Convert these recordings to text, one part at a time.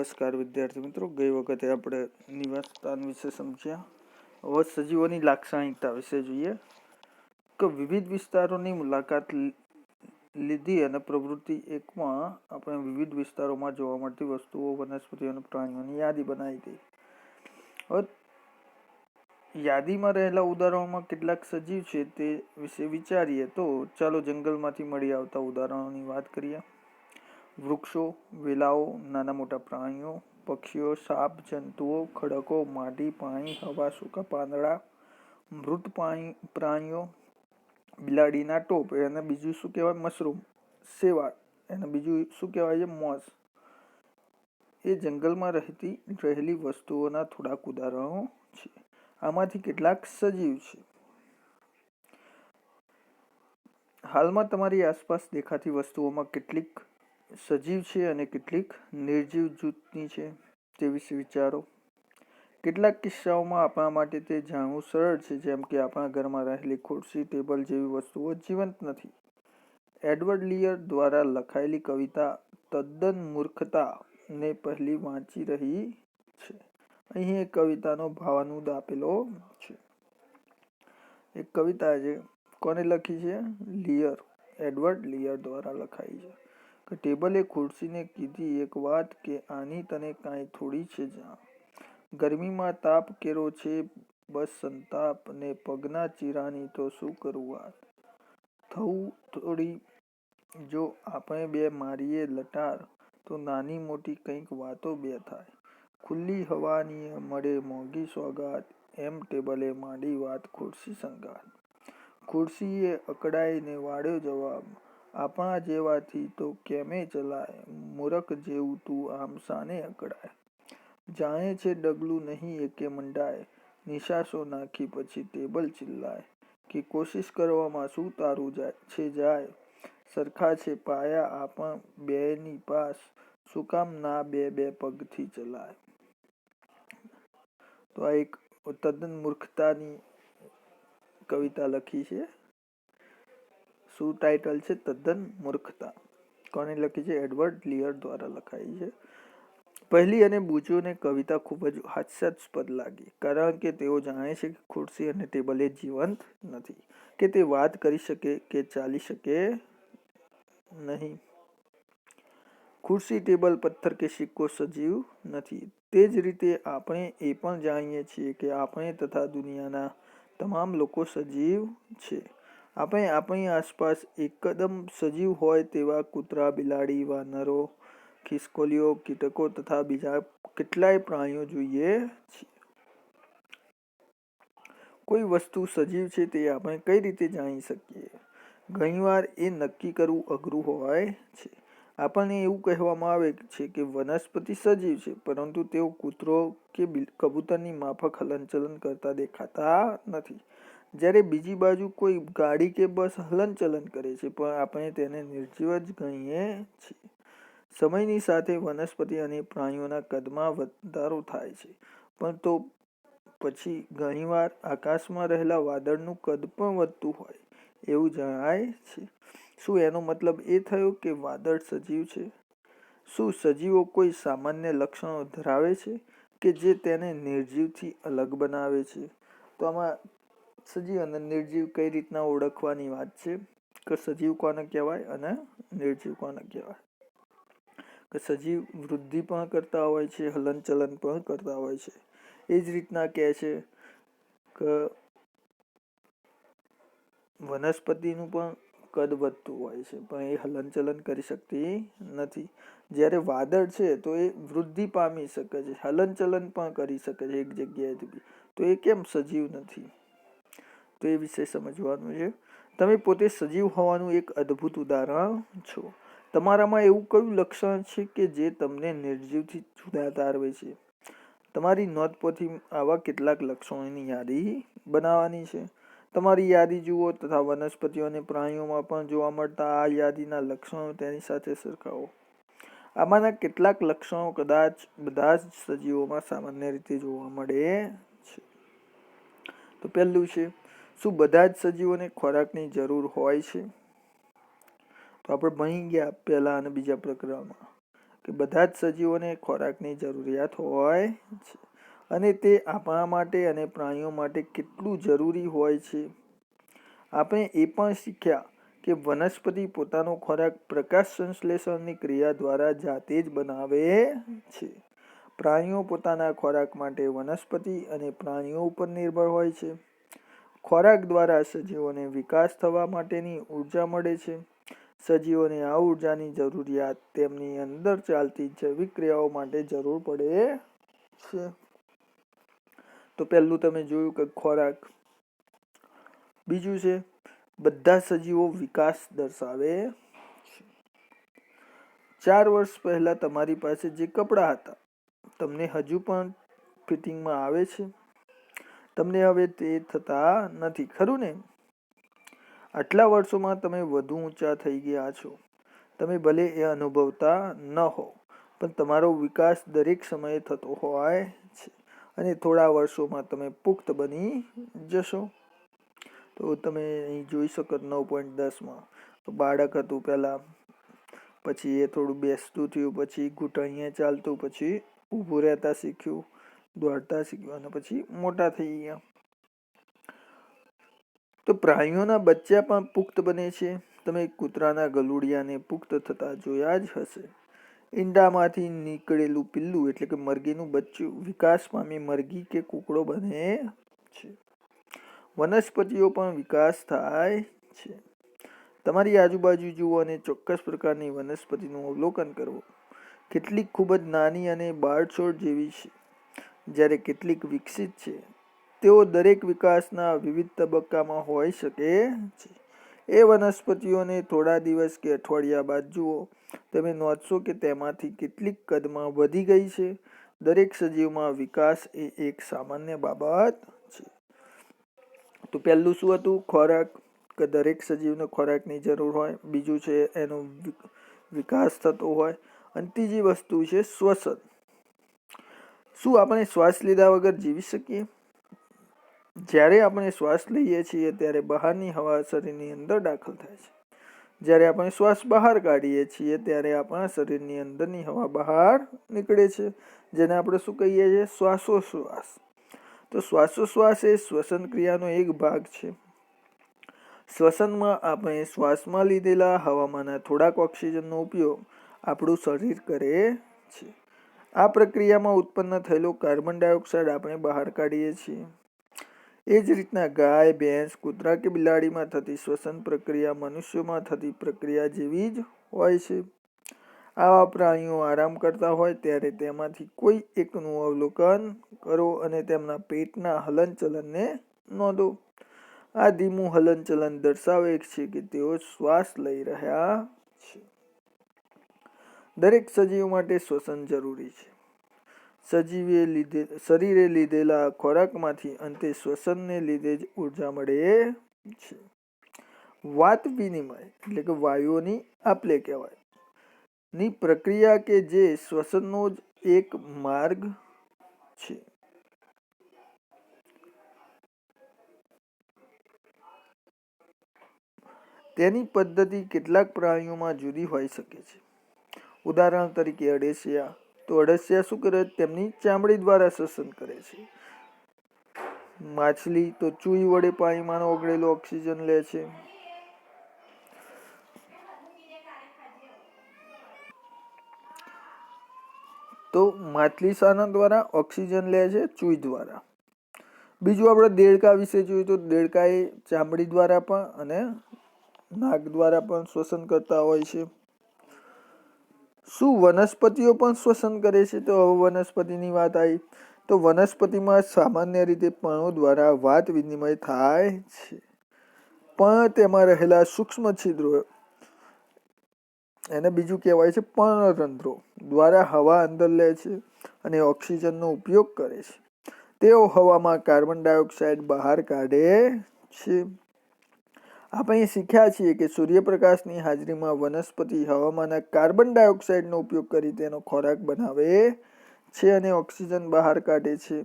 નમસ્કાર વિદ્યાર્થી મિત્રો, ગઈ વખતે આપણે નિવાસસ્થાન વિશે સમજ્યા. હવે સજીવોની લાક્ષણિકતા વિશે જોઈએ કે વિવિધ વિસ્તારોની મુલાકાત લીધી અને પ્રવૃત્તિ એકમાં આપણે વિવિધ વિસ્તારોમાં જોવા મળતી વસ્તુઓ, વનસ્પતિઓ અને પ્રાણીઓની યાદી બનાવી હતી. હવે યાદીમાં રહેલા ઉદાહરણોમાં કેટલાક સજીવ છે તે વિશે વિચારીએ તો ચાલો જંગલમાંથી મળી આવતા ઉદાહરણોની વાત કરીએ. વૃક્ષો, વેલાઓ, નાના મોટા પ્રાણીઓ, પક્ષીઓ, સાપ, જંતુઓ, ખડકો, માટી, પાણી, હવા, સૂકા પાંદડા, મૃત પ્રાણીઓ, બિલાડીના ટોપ, એને બીજું શું કહેવાય મશરૂમ, શેવાળ, એને બીજું શું કહેવાય છે મોસ. એ જંગલમાં રહેલી વસ્તુઓના થોડાક ઉદાહરણો છે. આમાંથી કેટલાક સજીવ છે. હાલમાં તમારી આસપાસ દેખાતી વસ્તુઓમાં કેટલીક સજીવ છે અને કેટલીક નિર્જીવ જૂથની છે તે વિશે વિચારો. કેટલાક કિસ્સાઓમાં આપણા માટે તે જાણવું સરળ છે, જેમ કે આપણા ઘરમાં રહેલી ખુરશી, ટેબલ જેવી વસ્તુઓ જીવંત નથી. એડવર્ડ લીયર દ્વારા લખાયેલી કવિતા તદ્દન મૂર્ખતા ને પહેલી વાંચી રહી છે. અહીં એક કવિતાનો ભાવાનુવાદ આપેલો છે. એક કવિતા છે, કોને લખી છે? લીયર, એડવર્ડ લીયર દ્વારા લખાઈ છે. કે ટેબલે ખુરશીને કીધી એક વાત કે આની તને કાંઈ થોડી છે જાણ. ગરમીમાં તાપ કેરો છે બસ સંતાપ, ને પગના ચીરાની તો શું કરું વાત. થવું થોડી જો આપણે બે મારીએ લટાર, તો નાની મોટી કંઈક વાતો બે થાય. ખુલ્લી હવાની મળે મોંઘી સોગાદ, એમ ટેબલે માંડી વાત ખુરશી સંગાત. ખુરશીએ અકળાઈને વાળ્યો જવાબ, આપણા જેવાથી તો કેમે ચલાય. મૂરખ જેવું તું આમ શાને અકળાય. જાણે છે ડગલું નહીં એકે મંડાય, નિશાસો નાખી પછી ટેબલ ચિલ્લાય. કે કોશિશ કરવામાં શું તારું છે જાય. સરખા છે પાયા આપણ બેયની પાસ, શું કામ ના બે બે પગથી ચલાય. તો આ એક તદ્દન મૂર્ખતાની કવિતા લખી છે. શું ટાઇટલ છે? તદ્દન મૂર્ખતા. કોને લખી છે? એડવર્ડ લીયર દ્વારા લખાઈ છે. પહેલી અને બુજોને કવિતા ખૂબ જ હાસ્યાસ્પદ લાગી, કારણ કે તેઓ જાણે છે કે ખુરશી અને ટેબલ એ જીવંત નથી, કે તે વાત કરી શકે કે ચાલી શકે નહીં. ખુરશી, ટેબલ, પથ્થર કે સિક્કો સજીવ નથી. તે જ રીતે આપણે એ પણ જાણીએ છીએ કે આપણે તથા દુનિયાના તમામ લોકો સજીવ છે. આપણે આપણી આસપાસ એકદમ સજીવ હોય તેવા કૂતરા, બિલાડી, વાનરો, ખિસકોલીઓ, કીટકો તથા બીજા કેટલાય પ્રાણીઓ જોઈએ છીએ. કોઈ વસ્તુ સજીવ છે તે આપણે કઈ રીતે જાણી શકીએ? ઘણીવાર એ નક્કી કરવું અઘરું હોય છે. આપણને એવું કહેવામાં આવે છે કે વનસ્પતિ સજીવ છે, પરંતુ તેઓ કૂતરો કે કબૂતરની માફક હલનચલન કરતા દેખાતા નથી. જ્યારે બીજી બાજુ કોઈ ગાડી કે બસ હલનચલન કરે છે, પણ આપણે તેને નિર્જીવ જ ગણીએ છીએ. સમયની સાથે વનસ્પતિ અને પ્રાણીઓના કદમાં વધારો થાય છે, પણ તો પછી ઘણીવાર આકાશમાં રહેલા વાદળનું કદ પણ વધતું હોય એવું જણાય છે. શું એનો મતલબ એ થયો કે વાદળ સજીવ છે? શું સજીવો કોઈ સામાન્ય લક્ષણો ધરાવે છે કે જે તેને નિર્જીવથી અલગ બનાવે છે? તો આમાં સજીવ અને નિર્જીવ કઈ રીતના ઓળખવાની વાત છે કે સજીવ કોને કહેવાય અને નિર્જીવ કોને કહેવાય. કે સજીવ વૃદ્ધિ પણ કરતા હોય છે, હલનચલન પણ કરતા હોય છે. એ જ રીતના કહે છે કે વનસ્પતિનું પણ કદ વધતું હોય છે, પણ એ હલનચલન કરી શકતી નથી. જ્યારે વાદળ છે તો એ વૃદ્ધિ પામી શકે છે, હલનચલન પણ કરી શકે છે એક જગ્યાએથી, તો એ કેમ સજીવ નથી? તો એ વિશે સમજવાનું છે. તમે પોતે સજીવ હોવાનું એક અદ્ભુત ઉદાહરણ છો. તમારામાં એવું કયું લક્ષણ છે કે જે તમને નિર્જીવથી જુદા તારવે છે? તમારી નોંધપોથી આવા કેટલાક લક્ષણોની યાદી બનાવવાની છે. તમારી યાદી જુઓ તથા વનસ્પતિઓ અને પ્રાણીઓમાં પણ જોવા મળતા આ યાદીના લક્ષણો તેની સાથે સરખાવો. આમાંના કેટલાક લક્ષણો કદાચ બધા જ સજીવોમાં સામાન્ય રીતે જોવા મળે છે. તો પહેલું છે, શું બધા જ સજીવોને ખોરાકની જરૂર હોય છે? તો આપણે ભણી ગયા પહેલા અને બીજા પ્રકરણમાં કે બધા જ સજીવોને ખોરાકની જરૂરિયાત હોય છે અને તે આપણા માટે અને પ્રાણીઓ માટે કેટલું જરૂરી હોય છે. આપણે એ પણ શીખ્યા કે વનસ્પતિ પોતાનો ખોરાક પ્રકાશ સંશ્લેષણની ક્રિયા દ્વારા જાતે જ બનાવે છે. પ્રાણીઓ પોતાના ખોરાક માટે વનસ્પતિ અને પ્રાણીઓ ઉપર નિર્ભર હોય છે. ખોરાક દ્વારા સજીવોને વિકાસ થવા માટેની ઉર્જા મળે છે. સજીવોને આ ઉર્જાની જરૂરિયાત તેમની અંદર ચાલતી જૈવિક ક્રિયાઓ માટે જરૂર પડે છે. તો પહેલું તમે જોયું કે ખોરાક. બીજું છે બધા સજીવો વિકાસ દર્શાવે છે. 4 વર્ષ પહેલા તમારી પાસે જે કપડાં હતા તમને હજુ પણ ફિટિંગમાં આવે છે? તમને હવે તે થતા નથી, ખરું ને? આટલા વર્ષોમાં તમે વધુ ઊંચા થઈ ગયા છો. તમે ભલે એ અનુભવતા ન હો, પણ તમારો વિકાસ દરેક સમયે થતો હોય છે અને થોડા વર્ષોમાં તમે પુખ્ત બની જશો. તો તમે અહીં જોઈ શકો 9.10માં બાળક હતું પહેલા, પછી એ થોડું બેસતું થયું, પછી ઘૂંટણીએ ચાલતું, પછી ઊભું રહેતા શીખ્યું, દોડતા શીખ્યું અને પછી મોટા થઈ ગયા. તો પ્રાણીઓના બચ્ચા પણ પુખ્ત બને છે. તમે કૂતરાના ગલુડિયાને પુખ્ત થતા જોયા જ હશે. ઈંડામાંથી નીકળેલું પિલ્લું એટલે કે મરઘીનું બચ્ચું વિકાસ પામી મરઘી કે કૂકડો બને છે. વનસ્પતિઓ પણ વિકાસ થાય છે. તમારી આજુબાજુ જુઓ અને ચોક્કસ પ્રકારની વનસ્પતિનું અવલોકન કરવું. કેટલીક ખૂબ જ નાની અને બાળછોડ જેવી છે, જ્યારે કેટલીક વિકસિત છે. તેઓ દરેક વિકાસના વિવિધ તબક્કામાં હોઈ શકે છે. એ વનસ્પતિઓને થોડા દિવસ કે અઠવાડિયા બાદ જુઓ. તમે નોંધશો કે તેમાંથી કેટલીક કદમાં વધી ગઈ છે. દરેક સજીવમાં વિકાસ એ એક સામાન્ય બાબત છે. તો પહેલું શું હતું? ખોરાક, કે દરેક સજીવને ખોરાકની જરૂર હોય. બીજું છે એનો વિકાસ થતો હોય. અને ત્રીજી વસ્તુ છે શ્વસન. શું આપણે શ્વાસ લીધા વગર જીવી શકીએ? જ્યારે આપણે શ્વાસ લઈએ છીએ ત્યારે બહારની હવા શરીરની અંદર દાખલ થાય છે. જ્યારે આપણે શ્વાસ બહાર કાઢીએ છીએ ત્યારે આપણા શરીરની અંદરની હવા બહાર નીકળે છે, જેને આપણે શું કહીએ છીએ? શ્વાસોશ્વાસ. તો શ્વાસોશ્વાસ એ શ્વસન ક્રિયાનો એક ભાગ છે. શ્વસનમાં આપણે શ્વાસમાં લીધેલા હવામાંના થોડાક ઓક્સિજનનો ઉપયોગ આપણું શરીર કરે છે. આ પ્રક્રિયામાં ઉત્પન્ન થયેલો કાર્બન ડાયોક્સાઇડ આપણે બહાર કાઢીએ છીએ. એ જ રીતના ગાય, ભેંસ, કૂતરા કે બિલાડીમાં થતી શ્વસન પ્રક્રિયા મનુષ્યોમાં થતી પ્રક્રિયા જેવી જ હોય છે. આવા પ્રાણીઓ આરામ કરતા હોય ત્યારે તેમાંથી કોઈ એકનું અવલોકન કરો અને તેમના પેટના હલનચલનને નોંધો. આ ધીમું હલનચલન દર્શાવે છે કે તેઓ શ્વાસ લઈ રહ્યા છે. દરેક સજીવ માટે શ્વસન જરૂરી છે. શરીરે લીધેલા ખોરાકમાંથી અંતે શ્વસનને લીધે જ ઉર્જા મળે છે. વાત વિનિમય એટલે કે વાયુઓની આપ-લે કહેવાય ની પ્રક્રિયા કે જે શ્વસનનો જ એક માર્ગ છે. તેની પદ્ધતિ કેટલાક પ્રાણીઓમાં જુદી હોઈ શકે છે. ઉદાહરણ તરીકે અળસિયા. તો અળસિયા શું કરે? તેમની ચામડી દ્વારા શ્વસન કરે છે. માછલી તો ચૂઈ વડે પાણીમાં ઓગળેલો ઓક્સિજન લે છે. તો માછલી શાના દ્વારા ઓક્સિજન લે છે? ચૂઈ દ્વારા. બીજું આપણે દેડકા વિશે જોઈએ તો દેડકા એ ચામડી દ્વારા પણ અને નાક દ્વારા પણ શ્વસન કરતા હોય છે. શું વનસ્પતિઓ પણ શ્વસન કરે છે? તો હવે વનસ્પતિની વાત આવી. તો વનસ્પતિમાં સામાન્ય રીતે પર્ણો દ્વારા વાત વિનિમય થાય છે. પણ તેમાં રહેલા સૂક્ષ્મ છિદ્રો એને બીજું કહેવાય છે પર્ણરંધ્રો દ્વારા હવા અંદર લે છે અને ઓક્સિજનનો ઉપયોગ કરે છે. તેઓ હવામાં કાર્બન ડાયોક્સાઇડ બહાર કાઢે છે. આપણે શીખ્યા છીએ કે સૂર્યપ્રકાશની હાજરીમાં વનસ્પતિ હવામાંના કાર્બન ડાયોક્સાઇડનો ઉપયોગ કરી તેનો ખોરાક બનાવે છે અને ઓક્સિજન બહાર કાઢે છે.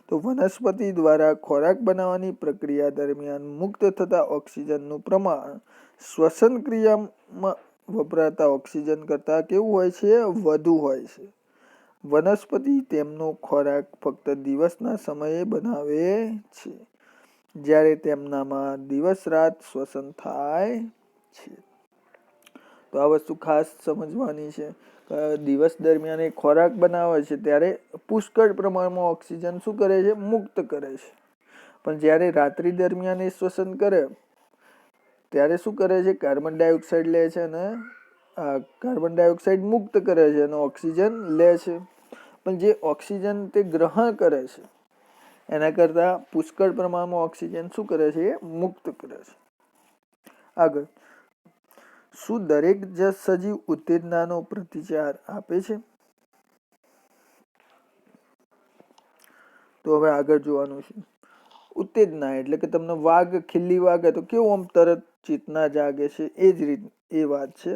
તો વનસ્પતિ દ્વારા ખોરાક બનાવવાની પ્રક્રિયા દરમિયાન મુક્ત થતા ઓક્સિજનનું પ્રમાણ શ્વસન ક્રિયામાં વપરાતા ઓક્સિજન કરતાં કેવું હોય છે? વધુ હોય છે. વનસ્પતિ તેમનો ખોરાક ફક્ત દિવસના સમયે બનાવે છે, જ્યારે તેમનામાં દિવસ રાત શ્વસન થાય છે. તો આ વસ્તુ ખાસ સમજવાની છે. દિવસ દરમિયાન એ ખોરાક બનાવે છે ત્યારે પુષ્કળ પ્રમાણમાં ઓક્સિજન શું કરે છે? મુક્ત કરે છે. પણ જ્યારે રાત્રિ દરમિયાન એ શ્વસન કરે ત્યારે શું કરે છે? કાર્બન ડાયોક્સાઇડ લે છે અને કાર્બન ડાયોક્સાઇડ મુક્ત કરે છે અને ઓક્સિજન લે છે. પણ જે ઓક્સિજન તે ગ્રહણ કરે છે એના કરતા પુષ્કળ પ્રમાણમાં ઓક્સિજન શું કરે છે? મુક્ત કરે છે. આગળ, શું દરેક સજીવ ઉત્તેજનાનો પ્રતિચાર આપે છે? તો હવે આગળ જોવાનું છે. ઉત્તેજના એટલે કે તમને વાઘ ખીલ્લી વાગે તો કેવું આમ તરત ચેતના જાગે છે, એ જ રીત એ વાત છે.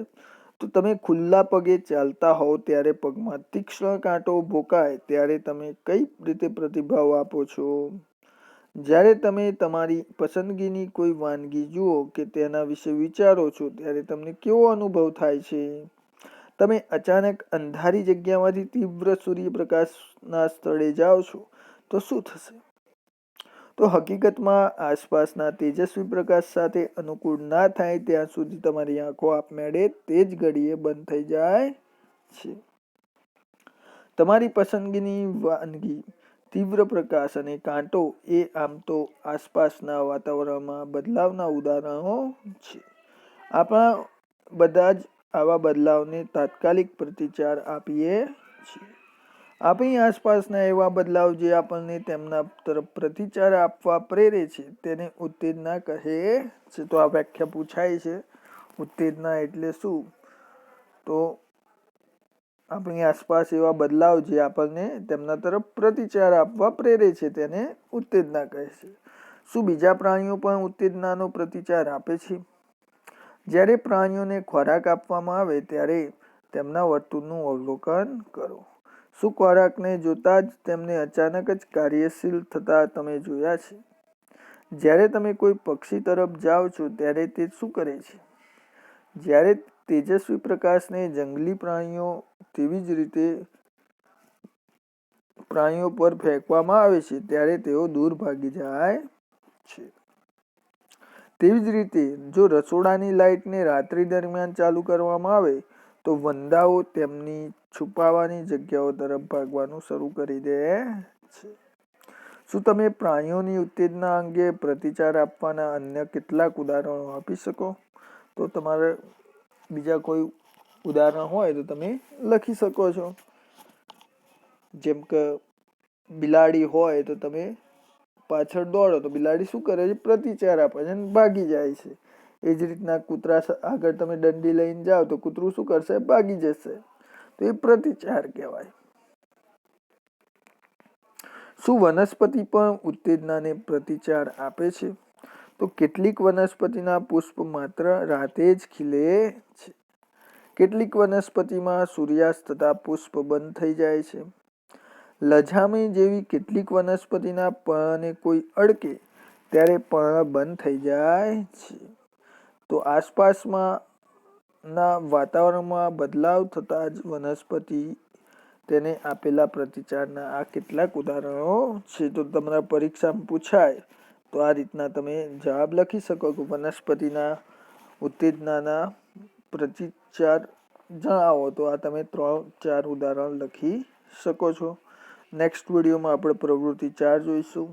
તો તમે ખુલ્લા પગે ચાલતા હોવ ત્યારે પગમાં તીક્ષ્ણ કાંટો ભોંકાય ત્યારે તમે કઈ રીતે પ્રતિભાવ આપો છો? જ્યારે તમે તમારી પસંદગીની કોઈ વાનગી જુઓ કે તેના વિશે વિચારો છો ત્યારે તમને કેવો અનુભવ થાય છે? તમે અચાનક અંધારી જગ્યામાંથી તીવ્ર સૂર્યપ્રકાશના સ્થળે જાઓ છો તો શું થશે? તો હકીકતમાં આસપાસના તેજસ્વી પ્રકાશ સાથે અનુકૂળ ના થાય ત્યાં સુધી તમારી આંખો આપમેળે તે જ ઘડીએ બંધ થઈ જાય છે. તમારી પસંદગીની વાનગી, તીવ્ર પ્રકાશ અને કાંટો એ આમ તો આસપાસના વાતાવરણમાં બદલાવના ઉદાહરણો છે. આપણા બધા જ આવા બદલાવને તાત્કાલિક પ્રતિચાર આપીએ છીએ. આપણી આસપાસના એવા બદલાવ જે આપણને તેમના તરફ પ્રતિચાર આપવા પ્રેરે છે તેને ઉત્તેજના કહે છે. તો આ વ્યાખ્યા પૂછાય છે. ઉત્તેજના એટલે શું? તો આપણી આસપાસ એવા બદલાવ જે આપણને તેમના તરફ પ્રતિચાર આપવા પ્રેરે છે તેને ઉત્તેજના કહે છે. શું બીજા પ્રાણીઓ પણ ઉત્તેજનાનો પ્રતિચાર આપે છે? જ્યારે પ્રાણીઓને ખોરાક આપવામાં આવે ત્યારે તેમના વર્તનનું અવલોકન કરો. શું ખોરાકને જોતા જ તેમને અચાનક જ કાર્યશીલ થતા તમે જોયા છે? જ્યારે તમે કોઈ પક્ષી તરફ જાઓ છો ત્યારે તે શું કરે છે? જ્યારે તેજસ્વી પ્રકાશને જંગલી પ્રાણીઓ તેવી જ રીતે પ્રાણીઓ પર ફેંકવામાં આવે છે ત્યારે તેઓ દૂર ભાગી જાય છે. તેવી જ રીતે જો રસોડાની લાઇટને રાત્રિ દરમિયાન ચાલુ કરવામાં આવે તો વંદાઓ તેમની છુપાવાની જગ્યાઓ તરફ ભાગવાનું શરૂ કરી દે છે. શું તમે પ્રાણીઓની ઉત્તેજના અંગે પ્રતિચાર આપવાના અન્ય કેટલાક ઉદાહરણો આપી શકો? તો તમારે બીજા કોઈ ઉદાહરણ હોય તો તમે લખી શકો છો. જેમ કે બિલાડી હોય તો તમે પાછળ દોડો તો બિલાડી શું કરે છે? પ્રતિચાર આપે છે અને ભાગી જાય છે. એ જ રીતના કૂતરા આગળ તમે દંડી લઈને જાઓ તો કૂતરું શું કરશે? ભાગી જશે. તો એ પ્રતિચાર કહેવાય. શું વનસ્પતિ પણ ઉત્તેજનાને પ્રતિચાર આપે છે? તો કેટલીક વનસ્પતિના પુષ્પ માત્ર રાતે જ ખીલે છે. કેટલીક વનસ્પતિમાં સૂર્યાસ્ત થતા પુષ્પ બંધ થઈ જાય છે. લજામણી જેવી કેટલીક વનસ્પતિના પર્ણને કોઈ અડકે ત્યારે પર્ણ બંધ થઈ જાય છે. તો આસપાસમાં ના વાતાવરણમાં બદલાવ થતા જ વનસ્પતિ તેને આપેલા પ્રતિચારના આ કેટલાક ઉદાહરણો છે. તો તમારા પરીક્ષામાં પૂછાય તો આ રીતના તમે જવાબ લખી શકો કે વનસ્પતિના ઉત્તેજનાના પ્રતિચાર જણાવો. તો આ તમે 3-4 ઉદાહરણ લખી શકો છો. નેક્સ્ટ વિડીયોમાં આપણે પ્રવૃત્તિ 4 જોઈશું.